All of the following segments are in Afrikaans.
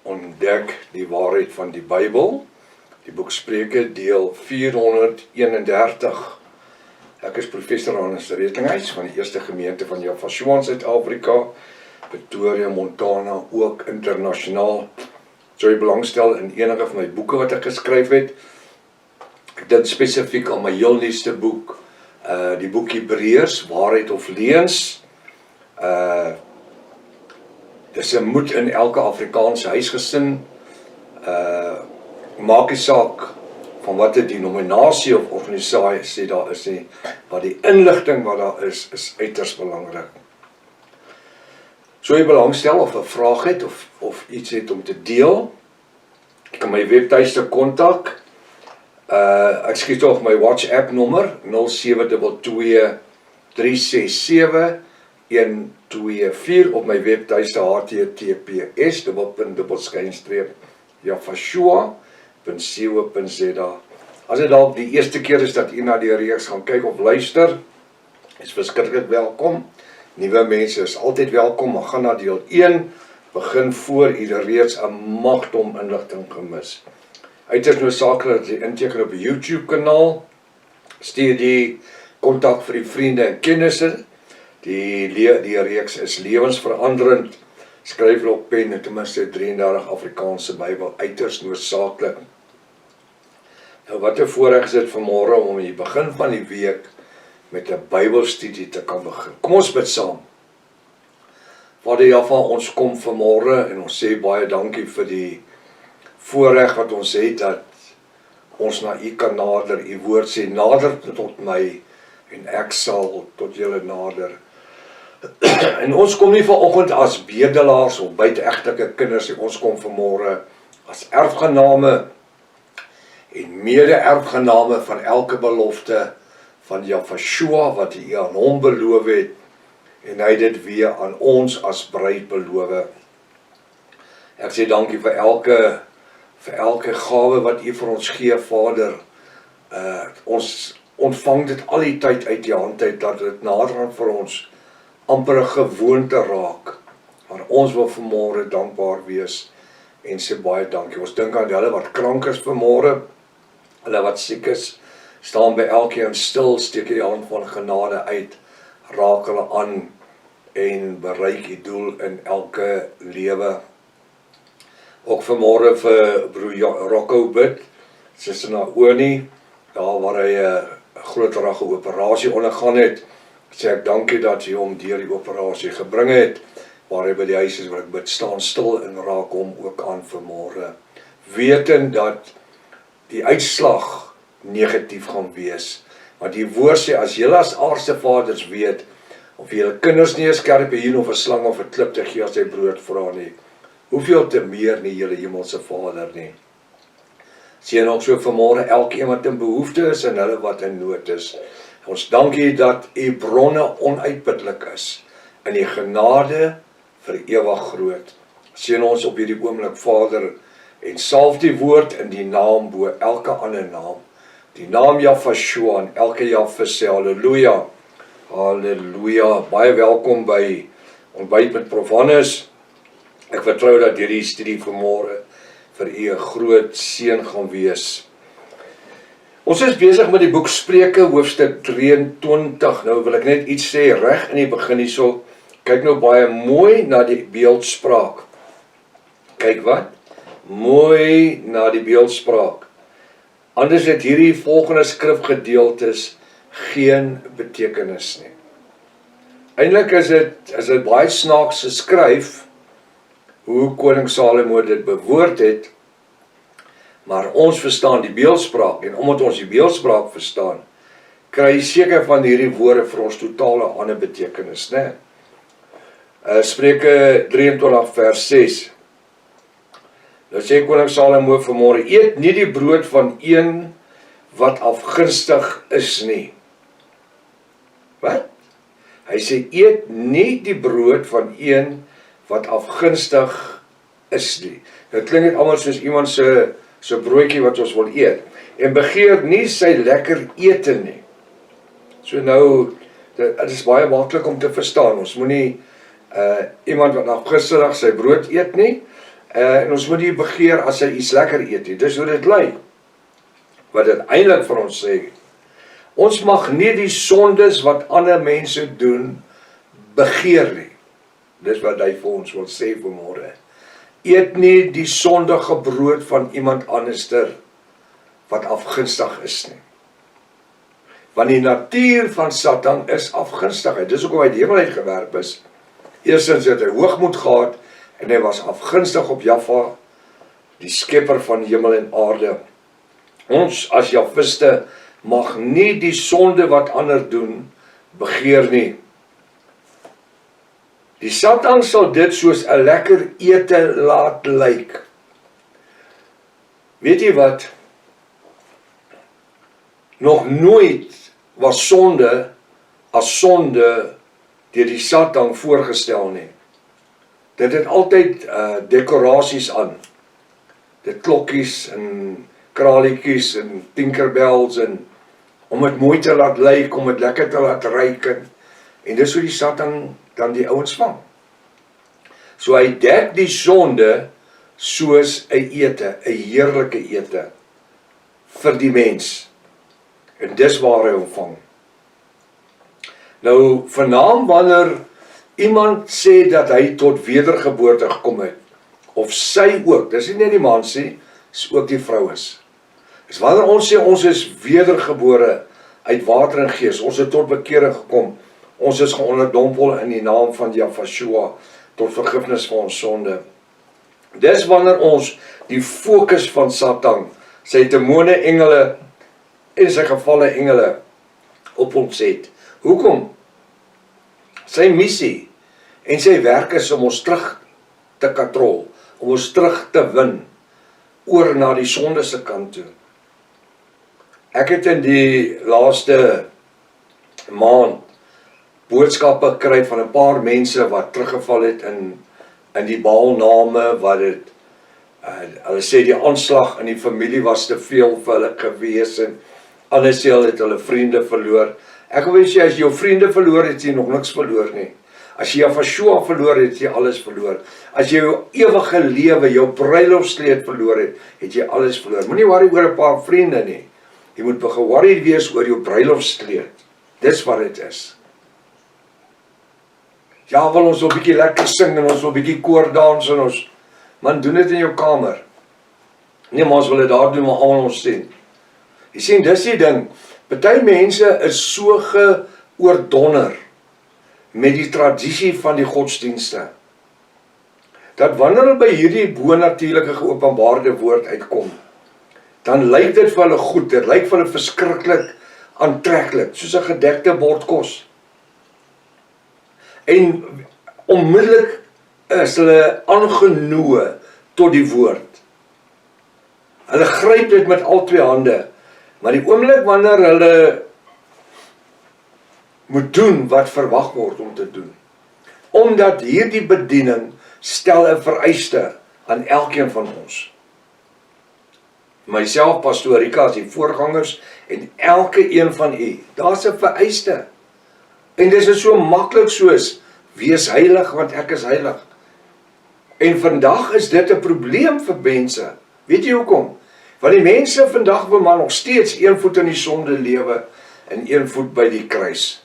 ontdek die waarheid van die Bybel. Die boek Spreuke deel 431. Ek is professor Hannes Rettinghuis van die eerste gemeente van Javashua in Suid-Afrika, Pretoria, Montana, ook internasionaal. So jy belangstel in enige van my boeke wat ek geskryf het. Ek dink spesifiek aan my heel nuutste boek, die boek Hebreërs, Waarheid of Leuns. Dis 'n moed in elke Afrikaanse huisgesin. Maak nie saak van wat 'n denominasie of organisasie daar is nie, maar die inligting wat daar is uiters belangrik. So jy belangstel of 'n vraag het of iets het om te deel, ek kan my webtuiste kontak. Ek skiet tog my WhatsApp nommer 0722 367 124 op my webtuiste https://javashua.co.za. As dit dalk die eerste keer is dat u na die reeks gaan kyk of luister, is verskriklik welkom. Nuwe mense is altyd welkom, maar gaan na deel 1, begin voor u reeds 'n magdom inligting gemis. Uiters noodsaaklik dat jy inteken op die YouTube kanaal, stuur die kontak vir die vriende en kennisse. Die reeks is lewensveranderend. Skryf hulle op pen, ten minste 33 Afrikaanse Bybel, uiters noodsaaklik. Nou wat 'n voorreg is dit vanmôre om in die begin van die week met 'n Bybelstudie te kan begin. Kom ons bid saam. Vader Jahwe, ons kom vanmôre en ons sê baie dankie vir die voorreg wat ons het dat ons na u kan nader. U woord sê nader tot my en ek sal tot julle nader. En ons kom nie vanoggend as bedelaars of buiteegtelike kinders nie, ons kom vanmôre as erfgename en mede-erfgename van elke belofte van Javashua wat u aan hom beloof het en hy dit weer aan ons as bruid beloof. Ek sê dankie vir elke gawe wat u vir ons gee, Vader. Ons ontvang dit al die tyd uit die hand uit, dat dit naderhand vir ons amper 'n gewoonte raak. Maar ons wil vanmôre dankbaar wees en sê baie dankie. Ons dink aan hulle wat krank is vanmôre, hulle wat siek is, staan by elkeen stil, steek die hand van genade uit, raak hulle aan en bereik die doel in elke lewe. Ook vanmôre vir broer Rocco bid, Suster Naomi, daar waar hy 'n groterige operasie ondergaan het, sê ek dankie dat jy hom deur die operasie gebring het, waar hy by die huis is waar ek bid, staan stil en raak hom ook aan vanmôre, wetend dat die uitslag negatief gaan wees. Want die woord sê, as julle as aardse vaders weet, of julle kinders nie 'n skerpe hiel of 'n slang of 'n klip te gee as hy brood vra nie, hoeveel te meer nie julle hemelse Vader nie. Seën ook so vanmôre elkeen wat in behoefte is en hulle wat in nood is. Ons dankie dat u bronne onuitputlik is en die genade vir ewig groot. Seën ons op hierdie oomblik, Vader, en salf die woord in die naam bo elke ander naam. Die naam Javashua en elke Jahwe sê halleluja. Halleluja. Baie welkom by Ontbyt met Prof Hannes. Ek vertrou dat hierdie studie vanmôre vir u 'n groot seën gaan wees. Ons is besig met die boek Spreuke, hoofstuk 23. Nou wil ek net iets sê reg in die begin hierso. Kyk nou baie mooi na die beeldspraak. Kyk wat? Mooi na die beeldspraak. Anders het hierdie volgende skrifgedeeltes geen betekenis nie. Eintlik is dit baie snaaks geskryf hoe koning Salomo dit bewoord het, maar ons verstaan die beeldspraak, en omdat ons die beeldspraak verstaan, kry seker van hierdie woorde vir ons totale ander betekenis, né? Spreuke 23 vers 6. Nou sê koning Salomo vanmôre, eet nie die brood van een wat afgunstig is nie. Wat? Hy sê, eet nie die brood van een wat afgunstig is nie. Dit klink net almal soos iemand se broodjie wat ons wil eet. En begeer nie sy lekker ete nie. So nou, dit is baie maklik om te verstaan. Ons moenie iemand wat afgunstig sy brood eet nie. En ons moet nie begeer as hy iets lekker eet nie. Dis hoe dit lyk. Wat dit eintlik vir ons sê. Ons mag nie die sondes wat ander mense doen, begeer nie. Dis wat hy vir ons wil sê vanmôre. Eet nie die sondige brood van iemand anderster wat afgunstig is nie. Want die natuur van Satan is afgunstigheid. Dis hoekom hy die hemel uitgewerp is. Eerstens het hy hoogmoed gehad en hy was afgunstig op Jaffa, die skepper van hemel en aarde. Ons as Jafiste mag nie die sonde wat ander doen begeer nie. Die Satan sal dit soos 'n lekker ete laat lyk. Weet jy wat? Nog nooit was sonde as sonde deur die Satan voorgestel nie. Dit het altyd dekorasies aan. Dit klokkies en kralietjies en tinkerbells en om dit mooi te laat lyk, om dit lekker te laat ruik en dis hoe die Satan dan die ouens vang. So hy dek die sonde soos 'n ete, 'n heerlike ete vir die mens. En dis waar hy hom vang. Nou, vernaam wanneer iemand sê dat hy tot wedergeboorte gekom het, of sy ook, dis nie net die man sê, dis ook die vrou is. Dis wanneer ons sê ons is wedergebore uit water en gees, ons het tot bekering gekom, ons is geonderdompel in die naam van Jahshua tot vergifnis van ons sonde. Dis wanneer ons die fokus van Satan, sy demone engele en sy gevalle engele op ons het. Hoekom? Sy missie en sy werk is om ons terug te katrol, om ons terug te win oor na die sonde se kant toe. Ek het in die laaste maand boodskappe gekry van 'n paar mense wat teruggeval het in die Baalname, wat dit hulle sê die aanslag in die familie was te veel vir hulle gewees en anders sê hulle het hulle vriende verloor. Ek wil sê as jy jou vriende verloor het, jy nog niks verloor nie. As jy Jahshua verloor het, jy alles verloor. As jy jou ewige lewe, jou bruilofskleed verloor het, het jy alles verloor. Moenie worry oor 'n paar vriende nie. Jy moet ge-worried wees oor jou bruilofskleed. Dis wat dit is. Ja, wil ons 'n bietjie lekker sing en ons wil 'n bietjie koordans en ons, man, doen dit in jou kamer. Nee, maar ons wil dit daar doen waar almal ons sien. Jy sien, dis die ding. Party mense is so geoordonner met die tradisie van die godsdienste, dat wanneer hulle by hierdie bonatuurlike geopenbaarde woord uitkom, dan lyk dit vir hulle goed, dit lyk vir hulle verskriklik aantreklik, soos 'n gedekte bord kos. En onmiddellik is hulle aangenooi tot die woord. Hulle gryp dit met al twee hande, maar die oomblik wanneer hulle moet doen wat verwag word om te doen, omdat hierdie bediening stel 'n vereiste aan elkeen van ons. Myself, Pastoor Rika, as die voorgangers en elke een van u, daar's 'n vereiste. En dis is so maklik soos, wees heilig want ek is heilig. En vandag is dit 'n probleem vir mense. Weet jy hoekom? Want die mense vandag wil maar nog steeds een voet in die sonde lewe en een voet by die kruis.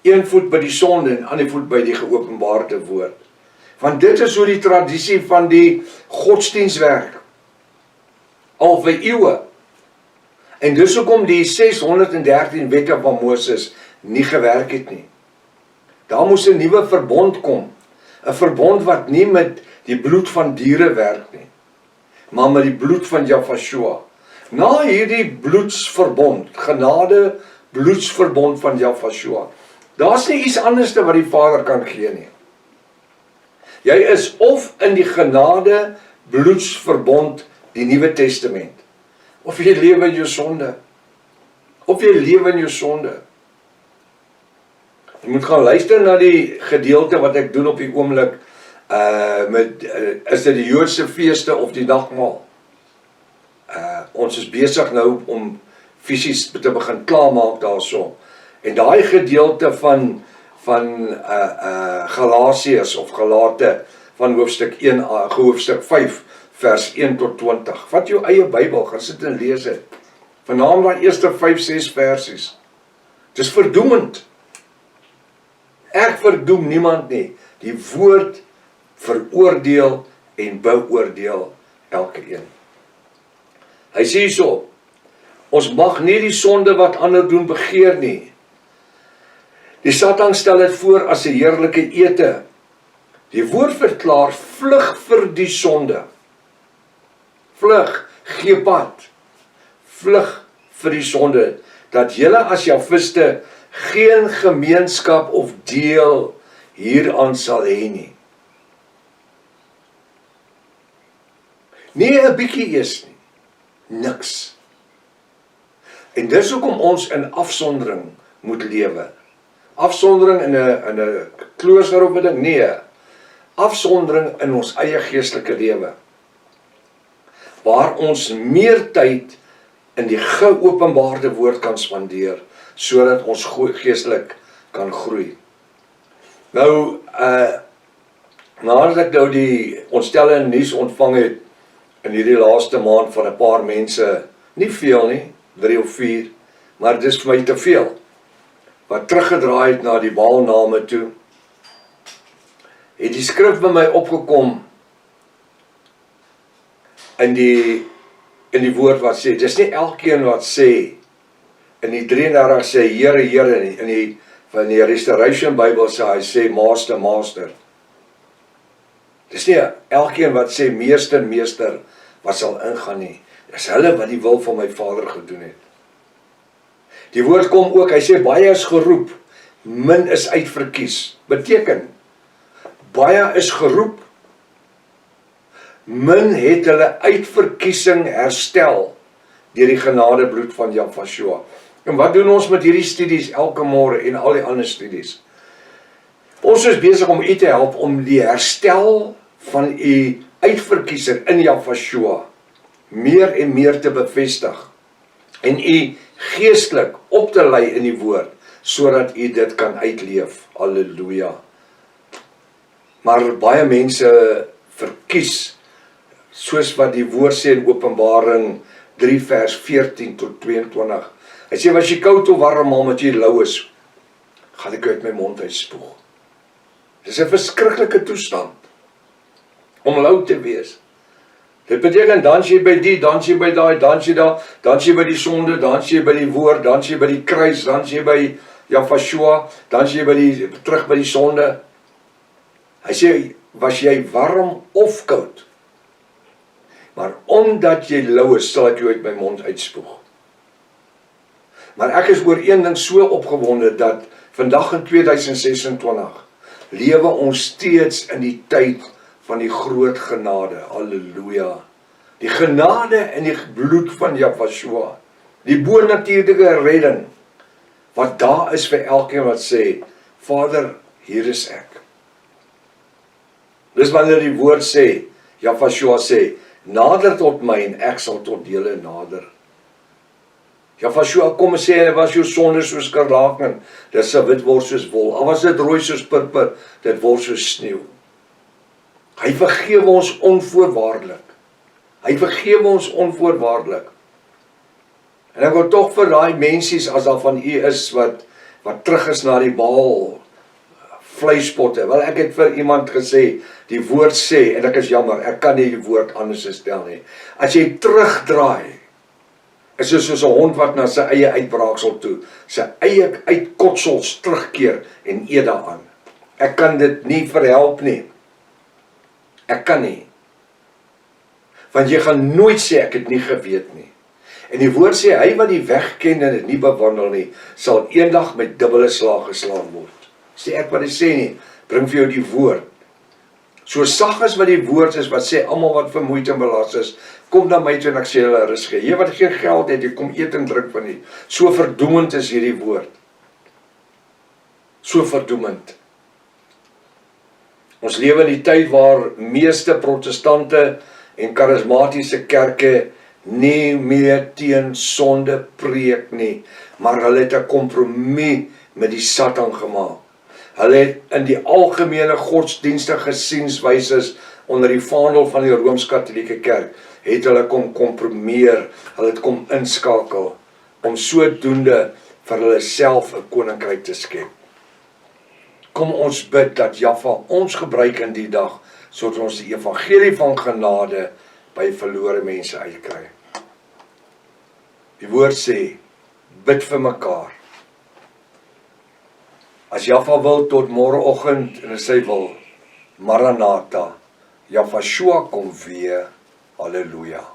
Een voet by die sonde en ander voet by die geopenbaarde woord. Want dit is hoe die tradisie van die godsdienst werk. Al vir eeue. En dis hoekom die 613 wette van Moses nie gewerk het nie. Daar moes 'n nuwe verbond kom. 'n Verbond wat nie met die bloed van diere werk nie, maar met die bloed van Jahshua. Na hierdie bloedsverbond, genade bloedsverbond van Jahshua, daar's nie iets anders wat die Vader kan gee nie. Jy is of in die genade bloedsverbond, die Nuwe Testament, of jy lewe in jou sonde. Of jy lewe in jou sonde. Jy moet gaan luister na die gedeelte wat ek doen op die oomblik, is dit die Joodse feeste of die nagmaal. Ons is besig nou om fisies te begin klaarmaak daarso. En daai gedeelte van Galasiërs of Galate, van hoofstuk 5 vers 1 tot 20. Vat jou eie Bybel, gaan sit en lees dit. Vernaam daai eerste 5-6 versies. Dis verdoemend. Ek verdoem niemand nie. Die woord veroordeel en beoordeel elke een. Hy sê so, ons mag nie die sonde wat ander doen begeer nie. Die Satan stel dit voor as 'n heerlike ete. Die woord verklaar, vlug vir die sonde. Vlug, gee pad. Vlug vir die sonde, dat julle as Javiste geen gemeenskap of deel hieraan sal hê nie. Nie 'n bietjie eers nie, niks. En dis hoekom ons in afsondering moet lewe. Afsondering in 'n klooster of 'n ding, nee. Afsondering in ons eie geestelike lewe. Waar ons meer tyd in die geopenbaarde woord kan spandeer, sodat ons geestelik kan groei. Nou, nadat ek nou die ontstellende nuus ontvang het in hierdie laaste maand van 'n paar mense, nie veel nie, 3 of 4, maar dis vir my te veel, wat teruggedraai het na die Baalname toe, het die skrif by my opgekom in die woord wat sê, dis nie elkeen wat sê, in die 33 sê Here, Here, van die Restoration Bible sê, hy sê Master, Master. Dis nie elkeen wat sê Meester, Meester, wat sal ingaan nie. Dis hulle wat die wil van my Vader gedoen het. Die woord kom ook, hy sê baie is geroep, min is uitverkies. Beteken, baie is geroep, min het hulle uitverkiesing herstel deur die genadebloed van Yahshua. En wat doen ons met hierdie studies elke môre en al die ander studies? Ons is besig om u te help om die herstel van u uitverkiesing in Yahshua meer en meer te bevestig en u geestelik op te lei in die woord, sodat u dit kan uitleef. Halleluja. Maar baie mense verkies, soos wat die woord sê in Openbaring 3 vers 14 tot 22. Hy sê, as jy koud of warm, omdat jy lou is, gaan ek uit my mond uitspoeg. Dis 'n verskriklike toestand om lou te wees. Dit beteken, dans jy by die, dans jy by daai, dans jy daar, dans jy by die sonde, dans jy by die woord, dans jy by die kruis, dans jy by Yahshua, dans jy terug by die sonde. Hy sê, was jy warm of koud? Maar omdat jy lou is, sal ek jou uit my mond uitspoeg. Maar ek is oor een ding so opgewonde, dat vandag in 2026, lewe ons steeds in die tyd van die groot genade. Halleluja. Die genade en die bloed van Yahshua. Die bonatuurlike redding, wat daar is vir elkeen wat sê, Vader, hier is ek. Dis wanneer die woord sê, Yahshua sê, nader tot my en ek sal tot julle nader. Yahshua kom en sê, was jou sonde soos skarlaken, dit sal wit word soos wol. Al was dit rooi soos purper, dit word soos sneeu. Hy vergewe ons onvoorwaardelik. Hy vergewe ons onvoorwaardelik. En ek wil tog vir daai mensies, as daar van u is, wat terug is na die Baal vleispotte. Wel, ek het vir iemand gesê, die woord sê, en ek is jammer, ek kan nie die woord anders stel nie. As jy terugdraai, is dit soos 'n hond wat na sy eie uitbraaksel toe, sy eie uitkotsels terugkeer en eet daaraan. Ek kan dit nie verhelp nie. Ek kan nie. Want jy gaan nooit sê, ek het nie geweet nie. En die woord sê, hy wat die weg ken en dit nie bewandel nie, sal eendag met dubbele slag geslaan word. Sê ek wat hy sê nie, bring vir jou die woord. So sag as wat die woord is, wat sê, almal wat vermoeid en belas is, kom na my toe en ek sê hulle rus gee. Jy wat geen geld het, jy kom eet en drink van nie. So verdoemend is hierdie woord. So verdoemend. Ons lewe in die tyd waar meeste protestante en karismatiese kerke nie meer teen sonde preek nie, maar hulle het 'n kompromie met die Satan gemaak. Hulle het in die algemene godsdienstige sienswyses onder die vaandel van die Rooms-Katolieke Kerk, het hulle kom kompromeer, hulle het kom inskakel, om sodoende vir hulle self 'n koninkryk te skep. Kom ons bid dat Jahwe ons gebruik in die dag, sodat ons die evangelie van genade by verlore mense uitkry. Die woord sê, bid vir mekaar. As Jahwe wil tot môreoggend, en as hy wil, Maranatha, Jahwe kom weer, halleluja.